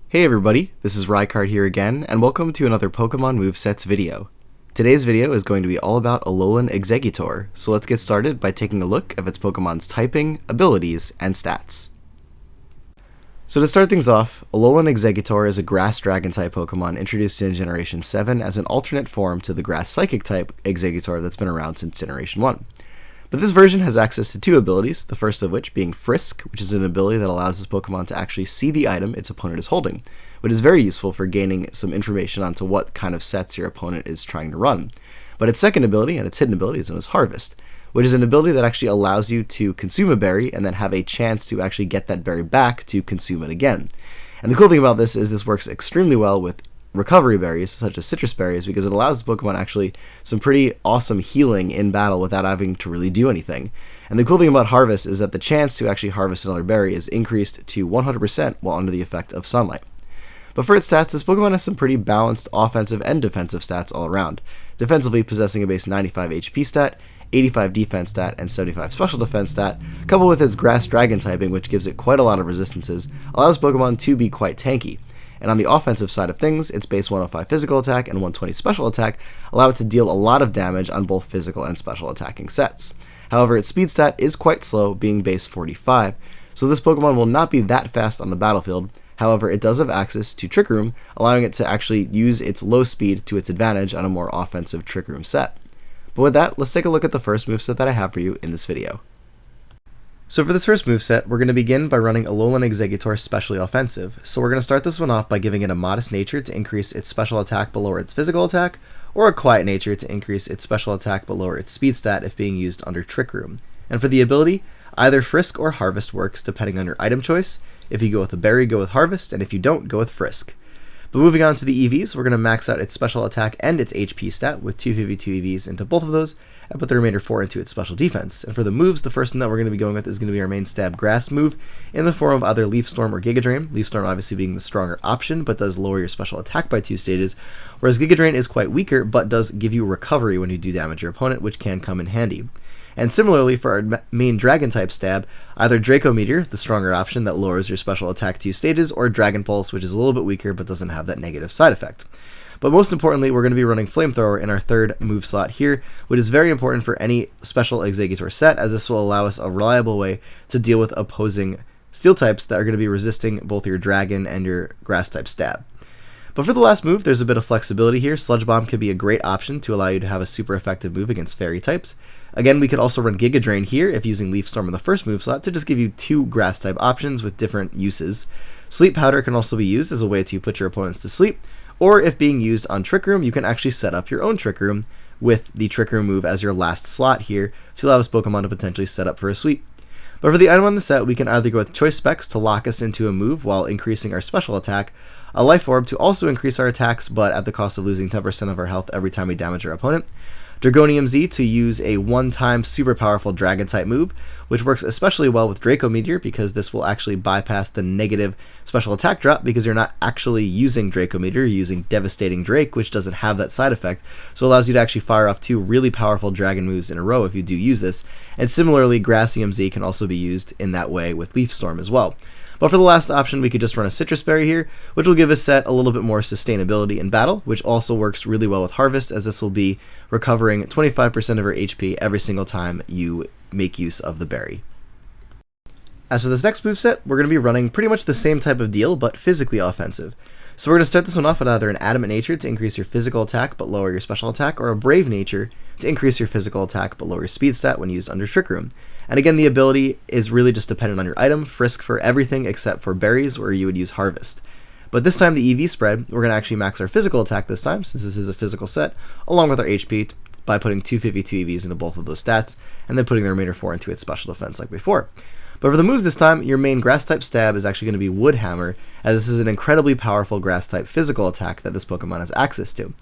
Hey everybody, this is Rykard here again, and welcome to another Pokemon Movesets video. Today's video is going to be all about Alolan Exeggutor, so let's get started by taking a look at its Pokemon's typing, abilities, and stats. So to start things off, Alolan Exeggutor is a Grass Dragon-type Pokemon introduced in Generation 7 as an alternate form to the Grass Psychic-type Exeggutor that's been around since Generation 1. But this version has access to two abilities, the first of which being Frisk, which is an ability that allows this Pokemon to actually see the item its opponent is holding, which is very useful for gaining some information onto what kind of sets your opponent is trying to run. But its second ability, and its hidden ability, is known as Harvest, which is an ability that actually allows you to consume a berry and then have a chance to actually get that berry back to consume it again. And the cool thing about this is this works extremely well with recovery berries, such as citrus berries, because it allows the Pokemon actually some pretty awesome healing in battle without having to really do anything. And the cool thing about Harvest is that the chance to actually harvest another berry is increased to 100% while under the effect of sunlight. But for its stats, this Pokemon has some pretty balanced offensive and defensive stats all around, defensively possessing a base 95 HP stat, 85 defense stat, and 75 special defense stat, coupled with its Grass Dragon typing, which gives it quite a lot of resistances, allows Pokemon to be quite tanky. And on the offensive side of things, its base 105 physical attack and 120 special attack allow it to deal a lot of damage on both physical and special attacking sets. However, its speed stat is quite slow, being base 45, so this Pokemon will not be that fast on the battlefield. However, it does have access to Trick Room, allowing it to actually use its low speed to its advantage on a more offensive Trick Room set. But with that, let's take a look at the first moveset that I have for you in this video. So for this first moveset, we're going to begin by running Alolan Exeggutor Specially Offensive. So we're going to start this one off by giving it a Modest Nature to increase its special attack but lower its physical attack, or a Quiet Nature to increase its special attack but lower its speed stat if being used under Trick Room. And for the ability, either Frisk or Harvest works depending on your item choice. If you go with a berry, go with Harvest, and if you don't, go with Frisk. But moving on to the EVs, we're going to max out its special attack and its HP stat with 252 EVs into both of those, and put the remainder 4 into its special defense. And for the moves, the first one that we're going to be going with is going to be our main Stab Grass move in the form of either Leaf Storm or Giga Drain. Leaf Storm obviously being the stronger option, but does lower your special attack by 2 stages, whereas Giga Drain is quite weaker, but does give you recovery when you do damage your opponent, which can come in handy. And similarly, for our main Dragon-type stab, either Draco Meteor, the stronger option that lowers your special attack 2 stages, or Dragon Pulse, which is a little bit weaker but doesn't have that negative side effect. But most importantly, we're going to be running Flamethrower in our third move slot here, which is very important for any special Exeggutor set, as this will allow us a reliable way to deal with opposing Steel types that are going to be resisting both your Dragon and your Grass-type stab. But for the last move, there's a bit of flexibility here. Sludge Bomb could be a great option to allow you to have a super effective move against Fairy types. Again, we could also run Giga Drain here if using Leaf Storm in the first move slot to just give you 2 Grass-type options with different uses. Sleep Powder can also be used as a way to put your opponents to sleep, or if being used on Trick Room, you can actually set up your own Trick Room with the Trick Room move as your last slot here to allow this Pokemon to potentially set up for a sweep. But for the item on the set, we can either go with Choice Specs to lock us into a move while increasing our special attack, a Life Orb to also increase our attacks but at the cost of losing 10% of our health every time we damage our opponent, Dragonium Z to use a one-time super powerful Dragon-type move, which works especially well with Draco Meteor because this will actually bypass the negative special attack drop because you're not actually using Draco Meteor, you're using Devastating Drake, which doesn't have that side effect, so it allows you to actually fire off 2 really powerful Dragon moves in a row if you do use this. And similarly, Grassium Z can also be used in that way with Leaf Storm as well. But for the last option, we could just run a Citrus Berry here, which will give a set a little bit more sustainability in battle, which also works really well with Harvest, as this will be recovering 25% of our HP every single time you make use of the berry. As for this next moveset, we're going to be running pretty much the same type of deal, but physically offensive. So we're going to start this one off with either an Adamant Nature to increase your physical attack but lower your special attack, or a Brave Nature to increase your physical attack but lower your speed stat when used under Trick Room. And again, the ability is really just dependent on your item. Frisk for everything except for berries, where you would use Harvest. But this time the EV spread, we're going to actually max our physical attack this time, since this is a physical set, along with our HP by putting 252 EVs into both of those stats, and then putting the remainder 4 into its special defense like before. But for the moves this time, your main Grass-type stab is actually going to be Wood Hammer, as this is an incredibly powerful Grass-type physical attack that this Pokemon has access to.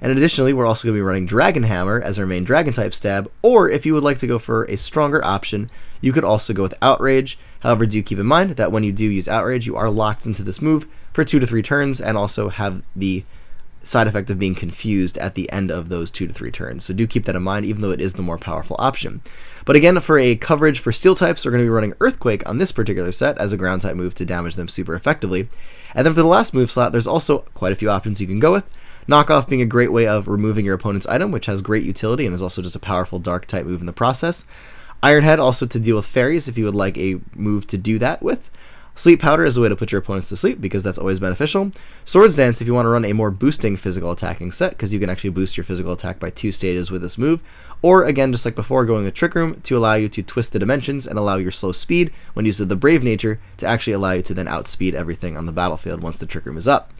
And additionally, we're also going to be running Dragon Hammer as our main Dragon-type stab, or if you would like to go for a stronger option, you could also go with Outrage. However, do keep in mind that when you do use Outrage, you are locked into this move for 2 to 3 turns, and also have the side effect of being confused at the end of those 2 to 3 turns. So do keep that in mind, even though it is the more powerful option. But again, for a coverage for steel types, we're going to be running Earthquake on this particular set as a ground type move to damage them super effectively. And then for the last move slot, there's also quite a few options you can go with. Knockoff being a great way of removing your opponent's item, which has great utility and is also just a powerful dark type move in the process. Ironhead also to deal with fairies if you would like a move to do that with. Sleep Powder is a way to put your opponents to sleep because that's always beneficial. Swords Dance if you want to run a more boosting physical attacking set because you can actually boost your physical attack by 2 stages with this move. Or again, just like before, going with Trick Room to allow you to twist the dimensions and allow your slow speed when used with the Brave Nature to actually allow you to then outspeed everything on the battlefield once the Trick Room is up.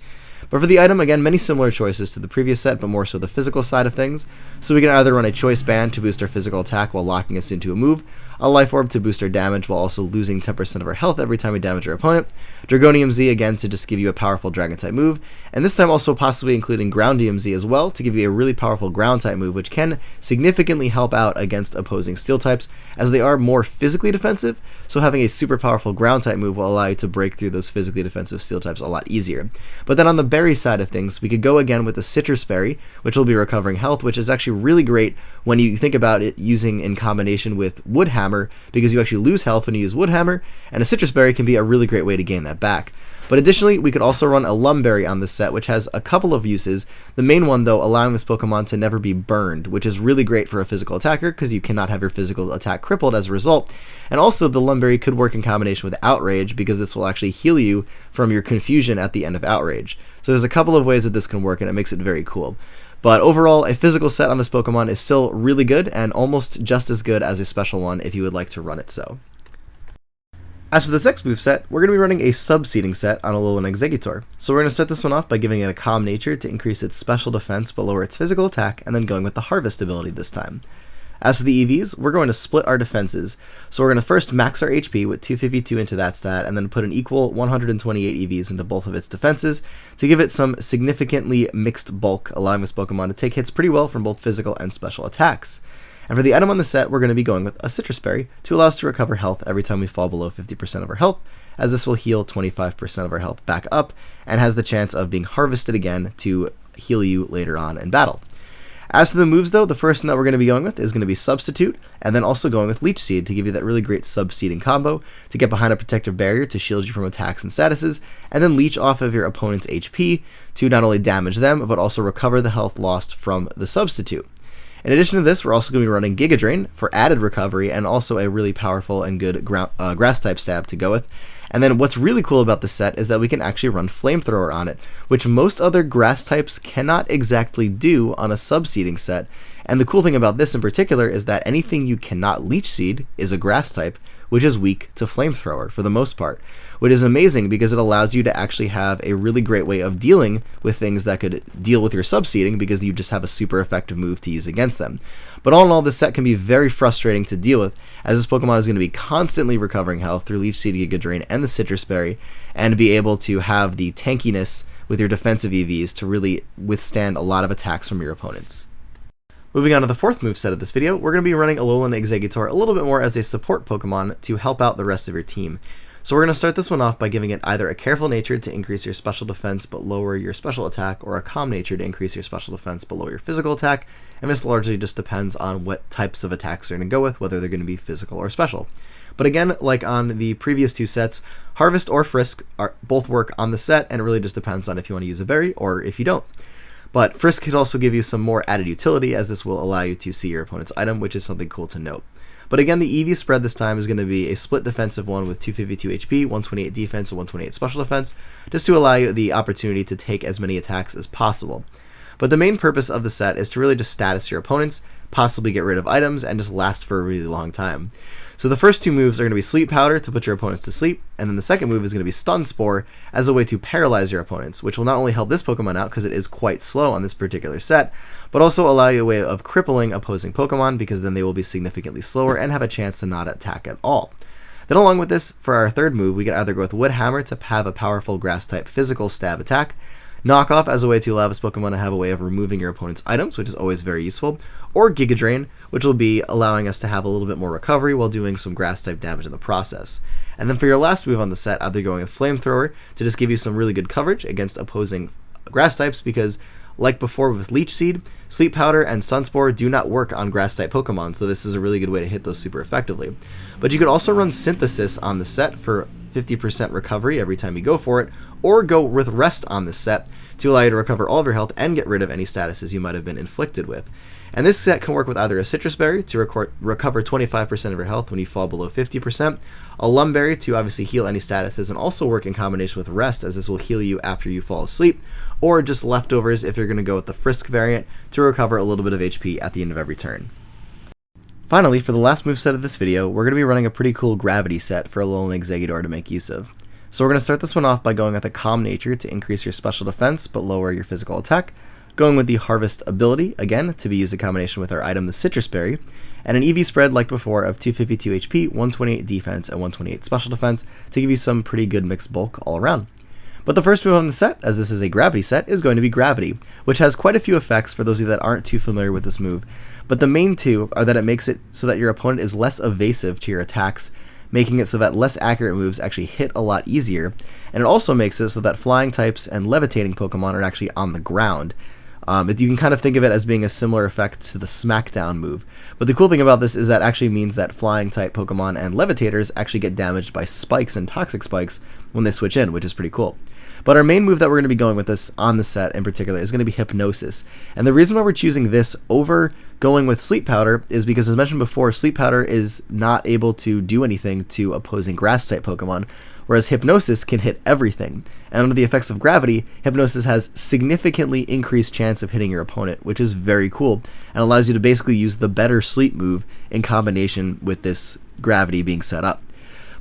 But for the item, again, many similar choices to the previous set, but more so the physical side of things. So we can either run a Choice Band to boost our physical attack while locking us into a move, a Life Orb to boost our damage while also losing 10% of our health every time we damage our opponent, Dragonium Z again to just give you a powerful Dragon type move, and this time also possibly including Groundium Z as well to give you a really powerful ground type move which can significantly help out against opposing steel types as they are more physically defensive, so having a super powerful ground type move will allow you to break through those physically defensive steel types a lot easier. But then on the berry side of things, we could go again with the Citrus Berry, which will be recovering health, which is actually really great when you think about it using in combination with Wood Hammer, because you actually lose health when you use Wood Hammer, and a Citrus Berry can be a really great way to gain that back. But additionally, we could also run a Lumberry on this set, which has a couple of uses. The main one, though, allowing this Pokemon to never be burned, which is really great for a physical attacker, because you cannot have your physical attack crippled as a result. And also, the Lumberry could work in combination with Outrage, because this will actually heal you from your confusion at the end of Outrage. So there's a couple of ways that this can work, and it makes it very cool. But overall, a physical set on this Pokemon is still really good, and almost just as good as a special one if you would like to run it so. As for this next moveset, we're going to be running a sub-seeding set on Alolan Exeggutor. So we're going to start this one off by giving it a Calm Nature to increase its special defense but lower its physical attack, and then going with the Harvest ability this time. As for the EVs, we're going to split our defenses. So we're going to first max our HP with 252 into that stat, and then put an equal 128 EVs into both of its defenses to give it some significantly mixed bulk, allowing this Pokemon to take hits pretty well from both physical and special attacks. And for the item on the set, we're going to be going with a Citrus Berry to allow us to recover health every time we fall below 50% of our health, as this will heal 25% of our health back up, and has the chance of being harvested again to heal you later on in battle. As for the moves, though, the first one that we're going to be going with is going to be Substitute, and then also going with Leech Seed to give you that really great sub-seeding combo, to get behind a protective barrier to shield you from attacks and statuses, and then leech off of your opponent's HP to not only damage them, but also recover the health lost from the Substitute. In addition to this, we're also going to be running Giga Drain for added recovery and also a really powerful and good grass-type stab to go with. And then what's really cool about this set is that we can actually run Flamethrower on it, which most other grass types cannot exactly do on a sub-seeding set. And the cool thing about this in particular is that anything you cannot Leech Seed is a grass type, which is weak to Flamethrower for the most part, which is amazing because it allows you to actually have a really great way of dealing with things that could deal with your subseeding because you just have a super effective move to use against them. But all in all, this set can be very frustrating to deal with, as this Pokemon is going to be constantly recovering health through Leech Seed, Giga Drain, and the Citrus Berry, and be able to have the tankiness with your defensive EVs to really withstand a lot of attacks from your opponents. Moving on to the fourth moveset of this video, we're going to be running Alolan Exeggutor a little bit more as a support Pokemon to help out the rest of your team. So we're going to start this one off by giving it either a Careful Nature to increase your special defense but lower your special attack, or a Calm Nature to increase your special defense but lower your physical attack, and this largely just depends on what types of attacks they're going to go with, whether they're going to be physical or special. But again, like on the previous two sets, Harvest or Frisk both work on the set, and it really just depends on if you want to use a berry or if you don't. But Frisk could also give you some more added utility, as this will allow you to see your opponent's item, which is something cool to note. But again, the EV spread this time is going to be a split defensive one with 252 HP, 128 defense, and 128 special defense, just to allow you the opportunity to take as many attacks as possible. But the main purpose of the set is to really just status your opponents, possibly get rid of items, and just last for a really long time. So the first two moves are going to be Sleep Powder to put your opponents to sleep, and then the second move is going to be Stun Spore as a way to paralyze your opponents, which will not only help this Pokemon out because it is quite slow on this particular set, but also allow you a way of crippling opposing Pokemon, because then they will be significantly slower and have a chance to not attack at all. Then along with this, for our third move, we can either go with Wood Hammer to have a powerful grass-type physical stab attack, Knockoff as a way to allow this Pokemon to have a way of removing your opponent's items, which is always very useful, or Giga Drain, which will be allowing us to have a little bit more recovery while doing some grass-type damage in the process. And then for your last move on the set, either going with Flamethrower to just give you some really good coverage against opposing grass types, because Like before with Leech Seed, Sleep Powder and Sunspore do not work on Grass-type Pokemon, so this is a really good way to hit those super effectively. But you could also run Synthesis on the set for 50% recovery every time you go for it, or go with Rest on the set to allow you to recover all of your health and get rid of any statuses you might have been inflicted with. And this set can work with either a Citrus Berry to recover 25% of your health when you fall below 50%, a Lum Berry to obviously heal any statuses and also work in combination with Rest, as this will heal you after you fall asleep, or just Leftovers if you're going to go with the Frisk variant to recover a little bit of HP at the end of every turn. Finally, for the last moveset of this video, we're going to be running a pretty cool Gravity set for Alolan Exeggutor to make use of. So we're going to start this one off by going with a Calm Nature to increase your special defense but lower your physical attack, going with the Harvest ability, again, to be used in combination with our item, the Citrus Berry, and an EV spread like before of 252 HP, 128 defense, and 128 special defense to give you some pretty good mixed bulk all around. But the first move on the set, as this is a Gravity set, is going to be Gravity, which has quite a few effects for those of you that aren't too familiar with this move. But the main two are that it makes it so that your opponent is less evasive to your attacks, making it so that less accurate moves actually hit a lot easier, and it also makes it so that flying types and levitating Pokemon are actually on the ground. You can kind of think of it as being a similar effect to the Smackdown move. But the cool thing about this is that actually means that flying type Pokemon and levitators actually get damaged by spikes and toxic spikes when they switch in, which is pretty cool. But our main move that we're going to be going with this on the set in particular is going to be Hypnosis. And the reason why we're choosing this over going with Sleep Powder is because, as mentioned before, Sleep Powder is not able to do anything to opposing Grass-type Pokemon, whereas Hypnosis can hit everything. And under the effects of Gravity, Hypnosis has significantly increased chance of hitting your opponent, which is very cool, and allows you to basically use the better Sleep move in combination with this Gravity being set up.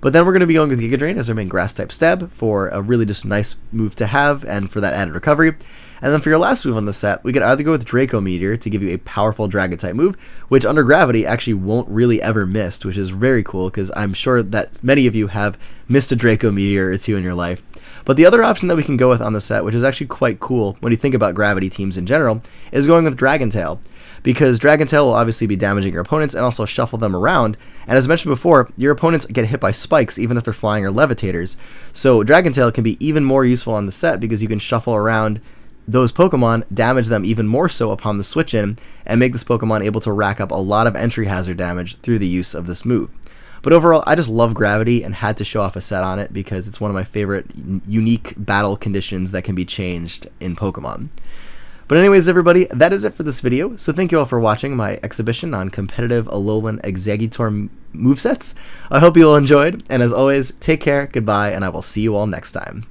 But then we're going to be going with Giga Drain as our main Grass-type stab for a really just nice move to have and for that added recovery. And then for your last move on the set, we could either go with Draco Meteor to give you a powerful Dragon-type move, which under Gravity actually won't really ever miss, which is very cool because I'm sure that many of you have missed a Draco Meteor or two in your life. But the other option that we can go with on the set, which is actually quite cool when you think about Gravity teams in general, is going with Dragon Tail. Because Dragon Tail will obviously be damaging your opponents and also shuffle them around, and as mentioned before, your opponents get hit by spikes even if they're flying or levitators. So Dragon Tail can be even more useful on the set because you can shuffle around those Pokemon, damage them even more so upon the switch in, and make this Pokemon able to rack up a lot of entry hazard damage through the use of this move. But overall, I just love Gravity and had to show off a set on it because it's one of my favorite unique battle conditions that can be changed in Pokemon. But anyways, everybody, that is it for this video. So thank you all for watching my exhibition on competitive Alolan Exeggutor movesets. I hope you all enjoyed, and as always, take care, goodbye, and I will see you all next time.